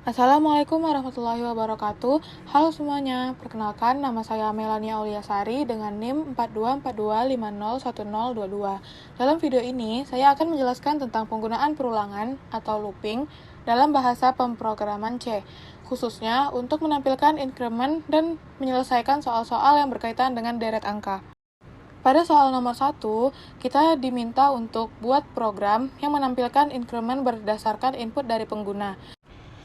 Assalamualaikum warahmatullahi wabarakatuh. Halo semuanya, perkenalkan nama saya Melania Auliasari dengan NIM 4242501022. Dalam video ini, saya akan menjelaskan tentang penggunaan perulangan atau looping dalam bahasa pemrograman C, khususnya untuk menampilkan increment dan menyelesaikan soal-soal yang berkaitan dengan deret angka. Pada soal nomor 1, kita diminta untuk buat program yang menampilkan increment berdasarkan input dari pengguna.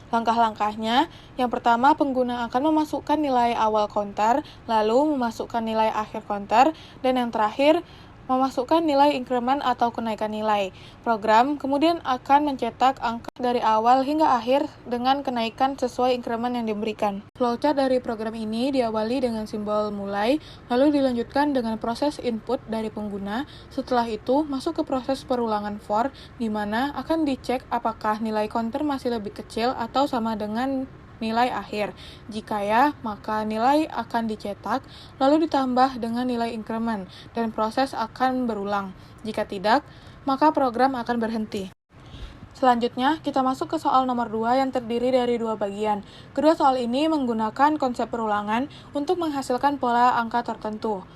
Langkah-langkahnya, yang pertama pengguna akan memasukkan nilai awal counter, lalu memasukkan nilai akhir counter, dan yang terakhir, memasukkan nilai increment atau kenaikan nilai. Program kemudian akan mencetak angka dari awal hingga akhir dengan kenaikan sesuai increment yang diberikan. Flowchart dari program ini diawali dengan simbol mulai, lalu dilanjutkan dengan proses input dari pengguna. Setelah itu, masuk ke proses perulangan for, di mana akan dicek apakah nilai counter masih lebih kecil atau sama dengan nilai akhir. Jika ya, maka nilai akan dicetak, lalu ditambah dengan nilai increment, dan proses akan berulang. Jika tidak, maka program akan berhenti. Selanjutnya, kita masuk ke soal nomor 2 yang terdiri dari dua bagian. Kedua soal ini menggunakan konsep perulangan untuk menghasilkan pola angka tertentu.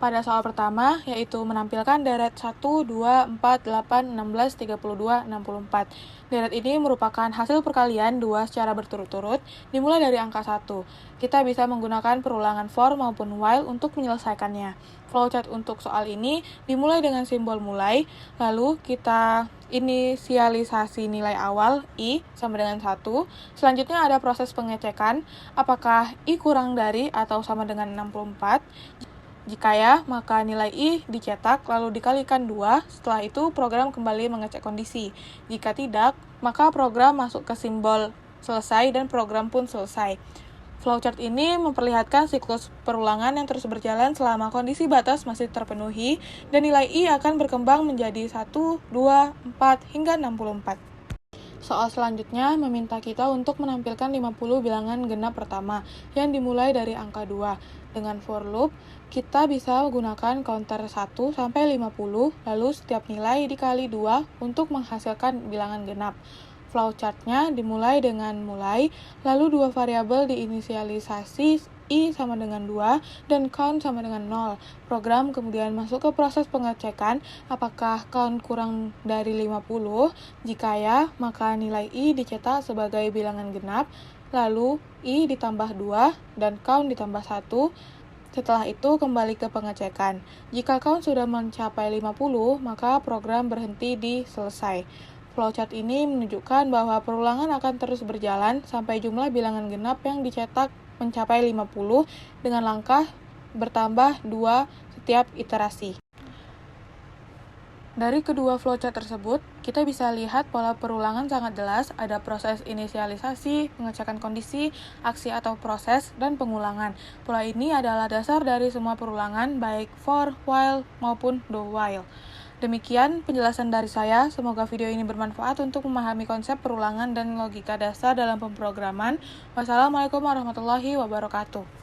Pada soal pertama, yaitu menampilkan deret 1, 2, 4, 8, 16, 32, 64. Deret ini merupakan hasil perkalian 2 secara berturut-turut, dimulai dari angka 1. Kita bisa menggunakan perulangan for maupun while untuk menyelesaikannya. Flowchart untuk soal ini dimulai dengan simbol mulai, lalu kita inisialisasi nilai awal I sama dengan 1. Selanjutnya ada proses pengecekan, apakah I kurang dari atau sama dengan 64. Jika ya, maka nilai I dicetak lalu dikalikan 2, setelah itu program kembali mengecek kondisi. Jika tidak, maka program masuk ke simbol selesai dan program pun selesai. Flowchart ini memperlihatkan siklus perulangan yang terus berjalan selama kondisi batas masih terpenuhi dan nilai I akan berkembang menjadi 1, 2, 4, hingga 64. Soal selanjutnya meminta kita untuk menampilkan 50 bilangan genap pertama yang dimulai dari angka 2. Dengan for loop, kita bisa menggunakan counter 1 sampai 50, lalu setiap nilai dikali 2 untuk menghasilkan bilangan genap. Flowchart-nya dimulai dengan mulai, lalu dua variabel diinisialisasi I sama dengan 2 dan count sama dengan 0. Program kemudian masuk ke proses pengecekan apakah count kurang dari 50. Jika ya, maka nilai I dicetak sebagai bilangan genap, lalu I ditambah 2 dan count ditambah 1. Setelah itu kembali ke pengecekan. Jika count sudah mencapai 50, maka program berhenti di selesai. Flowchart ini menunjukkan bahwa perulangan akan terus berjalan sampai jumlah bilangan genap yang dicetak mencapai 50 dengan langkah bertambah 2 setiap iterasi. Dari kedua flowchart tersebut, kita bisa lihat pola perulangan sangat jelas, ada proses inisialisasi, pengecekan kondisi, aksi atau proses, dan pengulangan. Pola ini adalah dasar dari semua perulangan, baik for, while, maupun do while. Demikian penjelasan dari saya, semoga video ini bermanfaat untuk memahami konsep perulangan dan logika dasar dalam pemrograman. Wassalamualaikum warahmatullahi wabarakatuh.